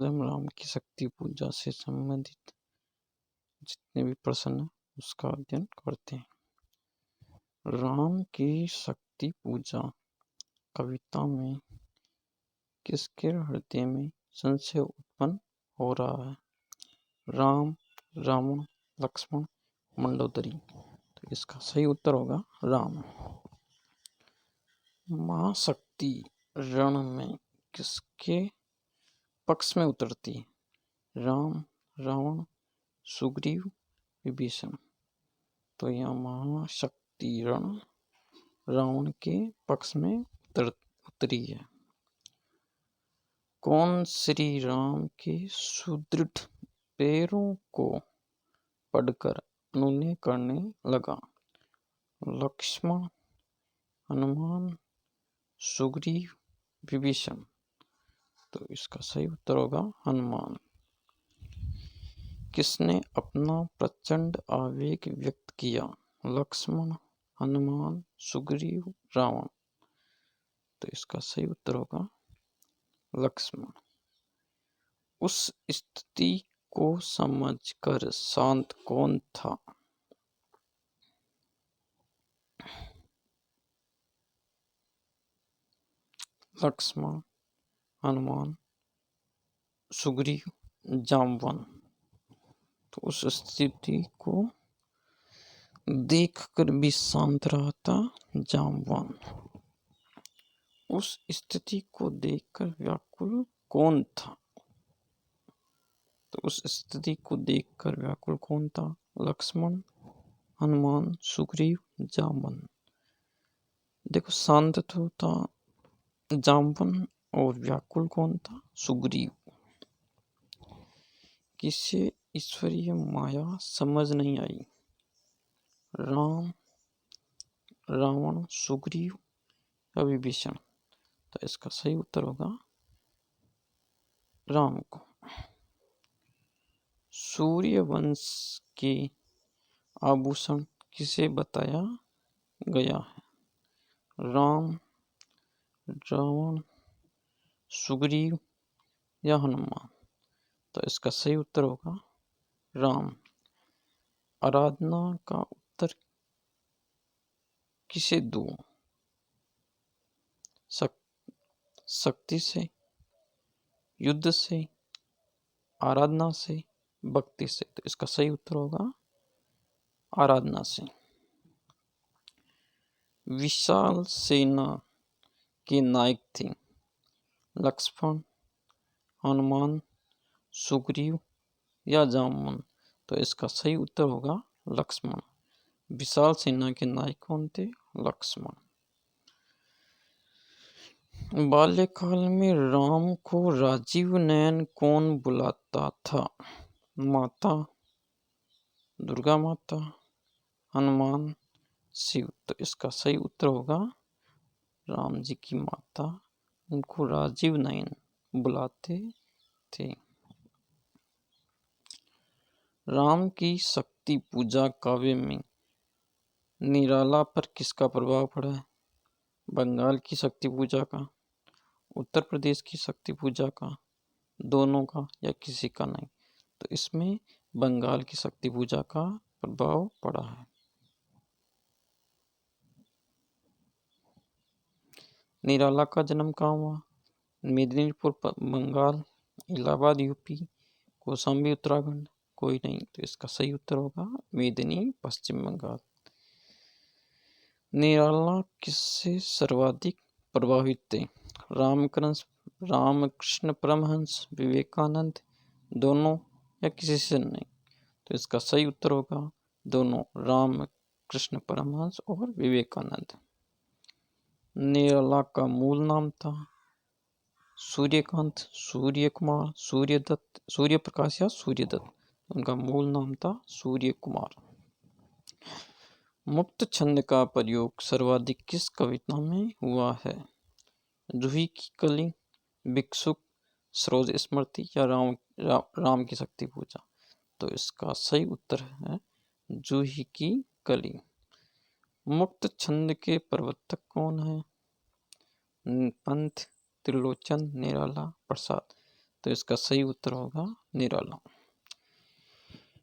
हम राम की शक्ति पूजा से संबंधित जितने भी प्रश्न हैं उसका अध्ययन करते हैं। राम की शक्ति पूजा कविता में किसके हृदय में संशय उत्पन्न हो रहा है? राम, रावण, लक्ष्मण, मंडोदरी। तो इसका सही उत्तर होगा राम। महाशक्ति रण में किसके पक्ष में उतरती है? राम, रावण, सुग्रीव, विभीषण। तो यह महाशक्ति रण रावण के पक्ष में उतरी है। कौन श्री राम के सुदृढ़ पैरों को पढ़कर अनुनय करने लगा? लक्ष्मण, हनुमान, सुग्रीव, विभीषण। तो इसका सही उत्तर होगा हनुमान। किसने अपना प्रचंड आवेग व्यक्त किया? लक्ष्मण, हनुमान, सुग्रीव, रावण। तो इसका सही उत्तर होगा लक्ष्मण। उस स्थिति को समझकर शांत कौन था? लक्ष्मण, हनुमान, सुग्रीव, जामवन। तो उस स्थिति को देखकर भी शांत रहा था जामवन। उस स्थिति को देखकर व्याकुल कौन था? तो उस स्थिति को देखकर व्याकुल कौन था? लक्ष्मण, हनुमान, सुग्रीव, जामवन। देखो, शांत तो था जामवन और व्याकुल कौन था? सुग्रीव। किसे ईश्वरीय माया समझ नहीं आई? राम, रावण, सुग्रीव या विभीषण। तो इसका सही उत्तर होगा राम को। सूर्यवंश के आभूषण किसे बताया गया है? राम, रावण, सुग्रीव या हनुमान। तो इसका सही उत्तर होगा राम। आराधना का उत्तर किसे दूं? शक्ति से, युद्ध से, आराधना से, भक्ति से। तो इसका सही उत्तर होगा आराधना से। विशाल सेना के नायक थे लक्ष्मण, हनुमान, सुग्रीव या जामवन। तो इसका सही उत्तर होगा लक्ष्मण। विशाल सेना के नायक कौन थे? लक्ष्मण। बाल्यकाल में राम को राजीव नयन कौन बुलाता था? माता, दुर्गा माता, हनुमान, शिव। तो इसका सही उत्तर होगा राम जी की माता उनको राजीव नयन बुलाते थे। राम की शक्ति पूजा काव्य में निराला पर किसका प्रभाव पड़ा है? बंगाल की शक्ति पूजा का, उत्तर प्रदेश की शक्ति पूजा का, दोनों का या किसी का नहीं। तो इसमें बंगाल की शक्ति पूजा का प्रभाव पड़ा है। निराला का जन्म कहाँ हुआ? मेदिनीपुर बंगाल, इलाहाबाद यूपी, कौशाम्बी उत्तराखंड। कोई नहीं। तो इसका सही उत्तर होगा मेदिनी पश्चिम बंगाल। निराला किससे सर्वाधिक प्रभावित थे? रामकृष्ण परमहंस, विवेकानंद, दोनों या किसी से नहीं। तो इसका सही उत्तर होगा दोनों, रामकृष्ण परमहंस और विवेकानंद। निराला का मूल नाम था सूर्यकांत, सूर्य कुमार, सूर्यदत्त, सूर्य प्रकाश या सूर्यदत्त। उनका मूल नाम था सूर्य कुमार। मुक्त छंद का प्रयोग सर्वाधिक किस कविता में हुआ है? जूही की कली, भिक्षुक, सरोज स्मृति या राम की शक्ति पूजा। तो इसका सही उत्तर है जूही की कली। मुक्त छंद के प्रवर्तक कौन है? पंत, त्रिलोचन, निराला, प्रसाद। तो इसका सही उत्तर होगा निराला।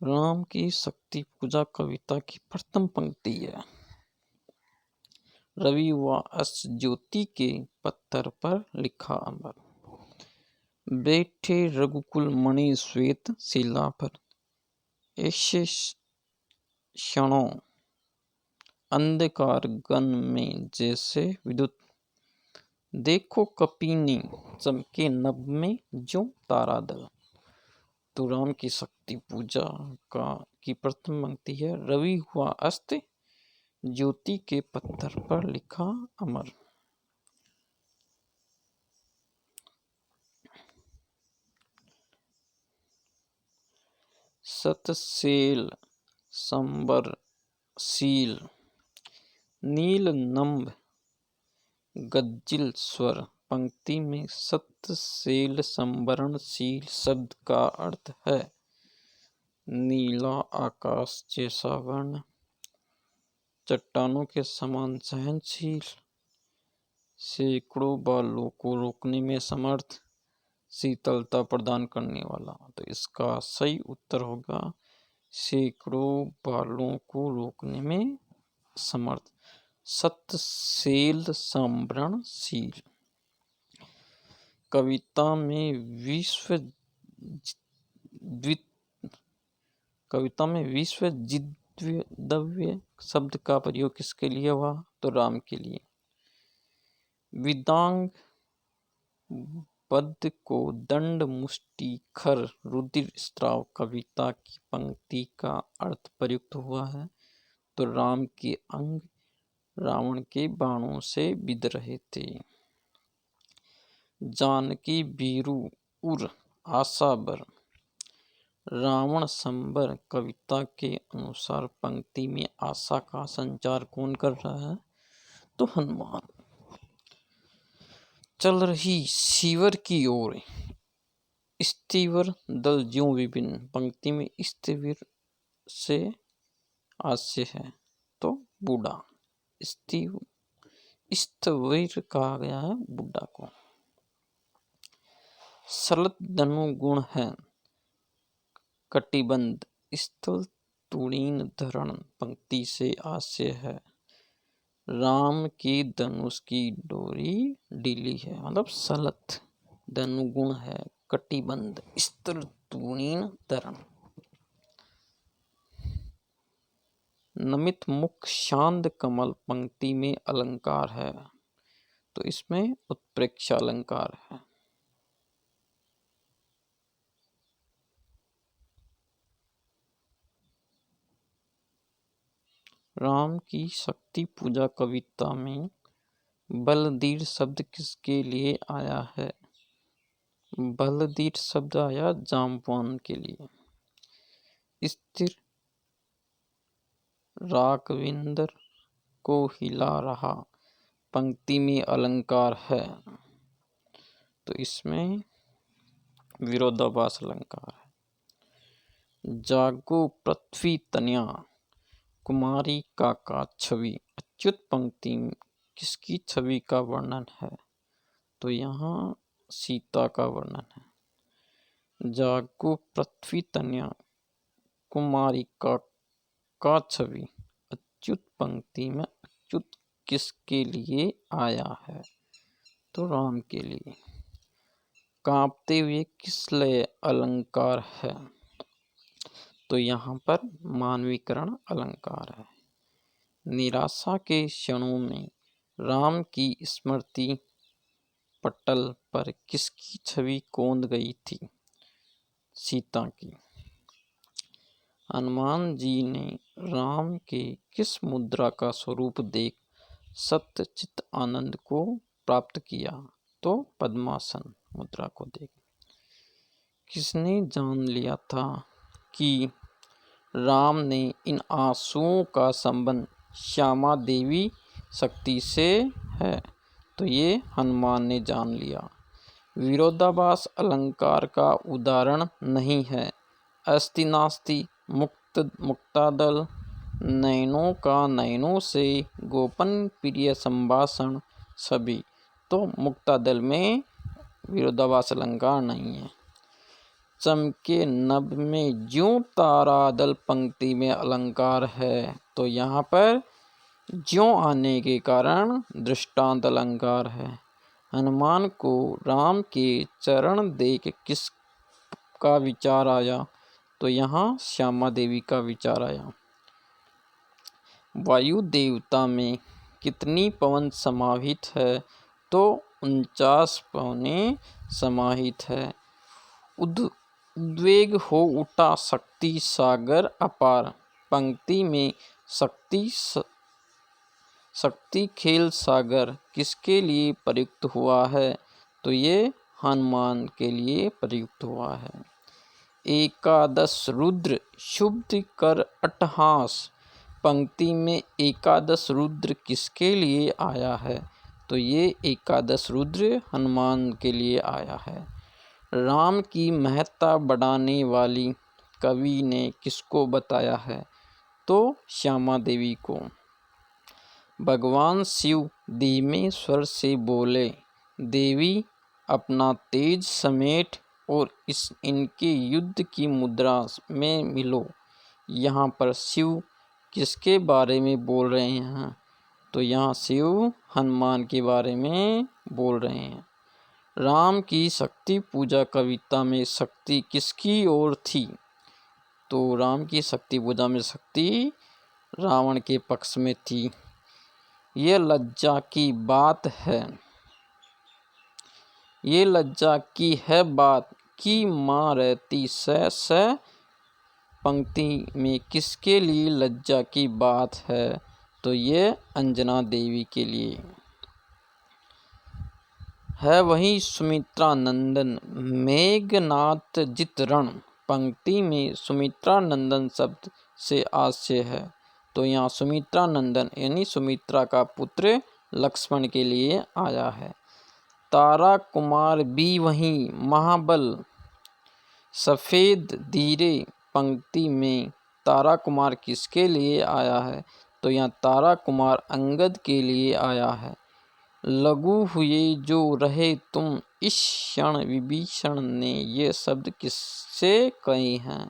राम की शक्ति पूजा कविता की प्रथम पंक्ति है। रवि व अस ज्योति के पत्थर पर लिखा अमर, बैठे रघुकुल मणि श्वेत शिला पर, ऐसे क्षणों अंधकार गन में जैसे विद्युत, देखो कपीनी चमके नभ में जो तारा दल। तो राम की शक्ति पूजा की प्रथम पंक्ति है, रवि हुआ अस्त ज्योति के पत्थर पर लिखा अमर। सतसेल संबर शील, नील नम्ब गज्जिल स्वर। पंक्ति में सतसेल संवरणशील शब्द का अर्थ है नीला आकाश जैसा वर्ण, चट्टानों के समान सहनशील, सैकड़ों बालों को रोकने में समर्थ, शीतलता प्रदान करने वाला। तो इसका सही उत्तर होगा सैकड़ों बालों को रोकने में समर्थ, सतसेल संवरणशील। कविता में विश्वजिद्व्य शब्द का प्रयोग किसके लिए हुआ? तो राम के लिए। विदांग पद को दंड मुष्टि खर रुधिर स्त्राव कविता की पंक्ति का अर्थ प्रयुक्त हुआ है। तो राम के अंग रावण के बाणों से बिध रहे थे। जानकी बीरू उर आशाबर, रावण संबर कविता के अनुसार पंक्ति में आशा का संचार कौन कर रहा है? तो हनुमान। चल रही सीवर की ओर स्तीवर दल ज्यों विभिन्न, पंक्ति में स्तीवर से आशय है तो बूढ़ा, स्थविर कहा गया है बुढ़ा को। सलत धनु गुण है कटिबंध, स्थल तुणीन धरण, पंक्ति से आशय है राम की धनुष की डोरी ढीली है। मतलब सलत धनुगुण है कटिबंध, स्थल तुणीन धरण। नमित मुख शांत कमल, पंक्ति में अलंकार है तो इसमें उत्प्रेक्ष अलंकार है। राम की शक्ति पूजा कविता में बलधीर शब्द किसके लिए आया है? बलधीर शब्द आया जाम्बवान के लिए। स्थिर राघवेंद्र को हिला रहा, पंक्ति में अलंकार है तो इसमें विरोधाभास अलंकार है। जागो पृथ्वी तनया कुमारी का छवि, अच्युत पंक्ति किसकी छवि का वर्णन है? तो यहाँ सीता का वर्णन है। जागो पृथ्वी तनया कुमारी का छवि, अच्युत पंक्ति में अच्युत किसके लिए आया है? तो राम के लिए। कांपते हुए किस लय अलंकार है? तो यहाँ पर मानवीकरण अलंकार है। निराशा के क्षणों में राम की स्मृति पटल पर किसकी छवि कौंध गई थी? सीता की। हनुमान जी ने राम के किस मुद्रा का स्वरूप देख सत्य चित्त आनंद को प्राप्त किया? तो पद्मासन मुद्रा को देख। किसने जान लिया था कि राम ने इन आंसुओं का संबंध श्यामा देवी शक्ति से है? तो ये हनुमान ने जान लिया। विरोधाभास अलंकार का उदाहरण नहीं है। अस्ति नास्ति मुक्तादल, नयनों का नयनों से गोपन प्रिय संभाषण सभी। तो मुक्तादल में विरोधाभास अलंकार नहीं है। चमके नभ में ज्यों तारादल पंक्ति में अलंकार है। तो यहाँ पर ज्यों आने के कारण दृष्टांत अलंकार है। हनुमान को राम के चरण देख किस का विचार आया? तो यहाँ श्यामा देवी का विचार आया। वायु देवता में कितनी पवन समाहित है? तो 49 पवनें समाहित है। उद्वेग हो उठा शक्ति सागर अपार, पंक्ति में शक्ति खेल सागर किसके लिए प्रयुक्त हुआ है? तो ये हनुमान के लिए प्रयुक्त हुआ है। एकादश रुद्र शुभ कर अट्टहास, पंक्ति में एकादश रुद्र किसके लिए आया है? तो ये एकादश रुद्र हनुमान के लिए आया है। राम की महत्ता बढ़ाने वाली कवि ने किसको बताया है? तो श्यामा देवी को। भगवान शिव धीमे स्वर से बोले, देवी अपना तेज समेट और इनके युद्ध की मुद्रा में मिलो। यहाँ पर शिव किसके बारे में बोल रहे हैं? तो यहाँ शिव हनुमान के बारे में बोल रहे हैं। राम की शक्ति पूजा कविता में शक्ति किसकी ओर थी? तो राम की शक्ति पूजा में शक्ति रावण के पक्ष में थी। ये लज्जा की बात है, ये लज्जा की है बात कि माँ रहती स पंक्ति में किसके लिए लज्जा की बात है? तो ये अंजना देवी के लिए है। वही सुमित्रा नंदन मेघनाथ जित रण, पंक्ति में सुमित्रा नंदन शब्द से आशय है। तो यहाँ सुमित्रा नंदन यानी सुमित्रा का पुत्र लक्ष्मण के लिए आया है। तारा कुमार भी वहीं महाबल सफेद धीरे, पंक्ति में तारा कुमार किसके लिए आया है? तो यहाँ तारा कुमार अंगद के लिए आया है। लघु हुए जो रहे तुम इस क्षण, विभीषण ने ये शब्द किससे कहे हैं?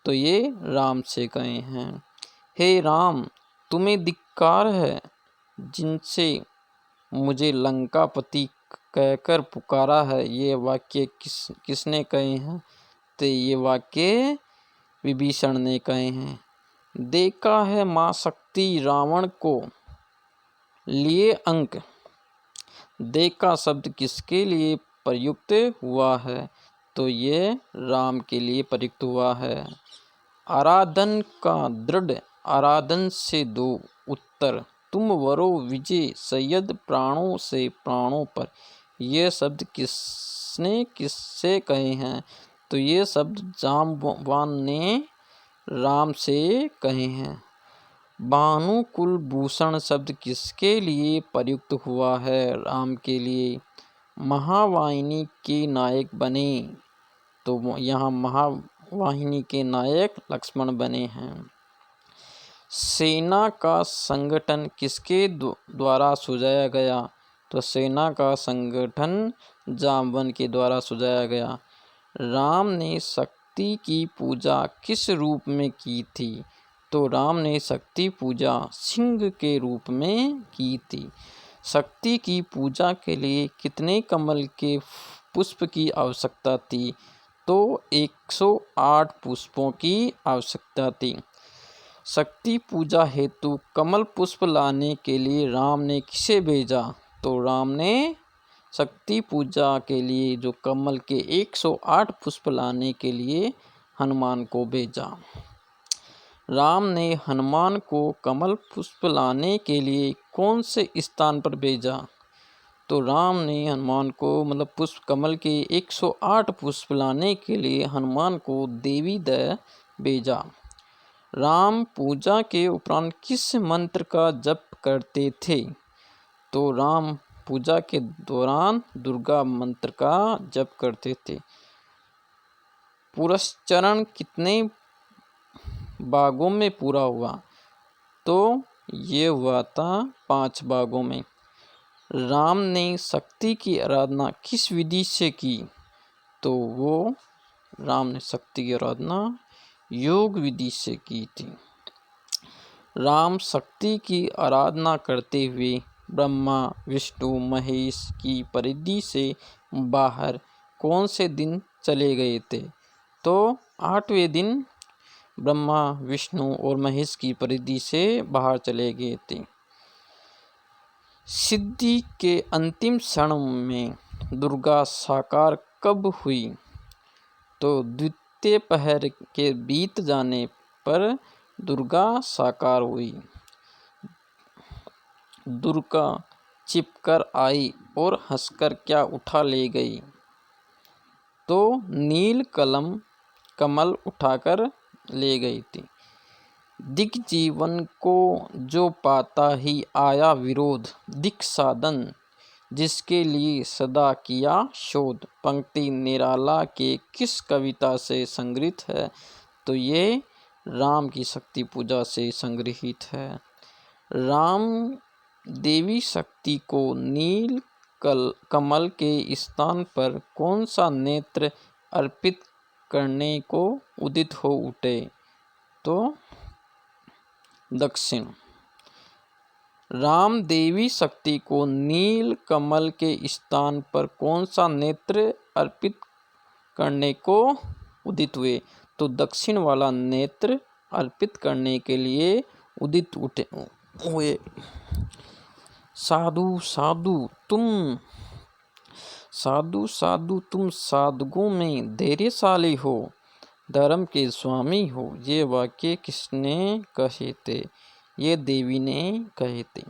तो ये राम से कहे हैं। हे राम, तुम्हें धिक्कार है जिनसे मुझे लंकापति कहकर पुकारा है। ये वाक्य किसने कहे हैं? तो ये वाक्य विभीषण ने कहे हैं। देखा है माँ शक्ति रावण को लिए अंक, देखा शब्द किसके लिए प्रयुक्त हुआ है? तो ये राम के लिए प्रयुक्त हुआ है। आराधन का दृढ़ आराधन से दो उत्तर, तुम वरो विजय सैयद प्राणों से प्राणों पर। ये शब्द किसने किससे कहे हैं? तो ये शब्द जाम्बवान ने राम से कहे हैं। भानुकुल भूषण शब्द किसके लिए प्रयुक्त हुआ है? राम के लिए। महावाहिनी के नायक बने, तो यहाँ महावाहिनी के नायक लक्ष्मण बने हैं। सेना का संगठन किसके द्वारा सुझाया गया? तो सेना का संगठन जाम्बवन के द्वारा सुझाया गया। राम ने शक्ति की पूजा किस रूप में की थी? तो राम ने शक्ति पूजा सिंह के रूप में की थी। शक्ति की पूजा के लिए कितने कमल के पुष्प की आवश्यकता थी? तो 108 पुष्पों की आवश्यकता थी। शक्ति पूजा हेतु कमल पुष्प लाने के लिए राम ने किसे भेजा? तो राम ने शक्ति पूजा के लिए जो कमल के 108 पुष्प लाने के लिए हनुमान को भेजा। राम ने हनुमान को कमल पुष्प लाने के लिए कौन से स्थान पर भेजा? तो राम ने हनुमान को पुष्प कमल के 108 पुष्प लाने के लिए हनुमान को देवी दया भेजा। राम पूजा के उपरांत किस मंत्र का जप करते थे? तो राम पूजा के दौरान दुर्गा मंत्र का जप करते थे। पुरस्चरण कितने भागों में पूरा हुआ? तो ये हुआ था 5 भागों में। राम ने शक्ति की आराधना किस विधि से की? तो वो राम ने शक्ति की आराधना योग विधि से की थी। राम शक्ति की आराधना करते हुए ब्रह्मा विष्णु महेश की परिधि से बाहर कौन से दिन चले गए थे? तो 8वें दिन ब्रह्मा विष्णु और महेश की परिधि से बाहर चले गए थे। सिद्धि के अंतिम क्षण में दुर्गा साकार कब हुई? तो द्वितीय पहर के बीत जाने पर दुर्गा साकार हुई। दुर्गा छिपकर आई और हंसकर क्या उठा ले गई? तो नील कमल उठाकर ले गई थी। दिग्जीवन को जो पाता ही आया विरोध, दिक् साधन जिसके लिए सदा किया शोध। पंक्ति निराला के किस कविता से संग्रहित है? तो ये राम की शक्ति पूजा से संग्रहित है। राम देवी शक्ति को नील कमल के स्थान पर कौन सा नेत्र अर्पित करने को उदित हो उठे? तो दक्षिण। राम देवी शक्ति को नील कमल के स्थान पर कौन सा नेत्र अर्पित करने को उदित हुए? तो दक्षिण वाला नेत्र अर्पित करने के लिए उदित हुए। साधु साधु तुम साधुओं में धैर्यशाली हो, धर्म के स्वामी हो। ये वाक्य किसने कहे थे? ये देवी ने कहे थे।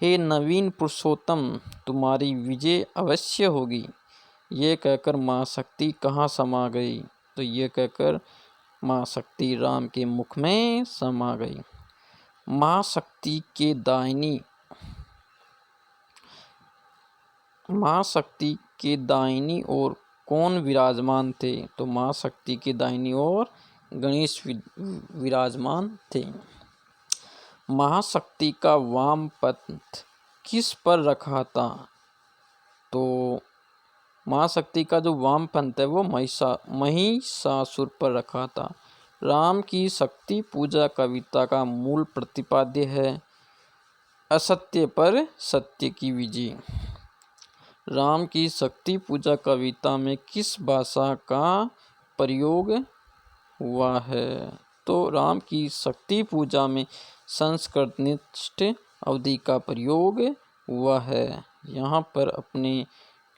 हे नवीन पुरुषोत्तम, तुम्हारी विजय अवश्य होगी। ये कहकर माँ शक्ति कहाँ समा गई? तो ये कहकर माँ शक्ति राम के मुख में समा गई। माँ शक्ति के दाहिनी ओर कौन विराजमान थे? तो माँ शक्ति के दाहिनी ओर गणेश विराजमान थे। महाशक्ति का वाम पंथ किस पर रखा था? तो महाशक्ति का जो वाम पंथ है वो महिषासुर पर रखा था। राम की शक्ति पूजा कविता का मूल प्रतिपाद्य है असत्य पर सत्य की विजय। राम की शक्ति पूजा कविता में किस भाषा का प्रयोग हुआ है? तो राम की शक्ति पूजा में संस्कृतनिष्ठ अवधि का प्रयोग हुआ है। यहाँ पर अपने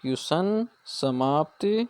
क्वेश्चन समाप्त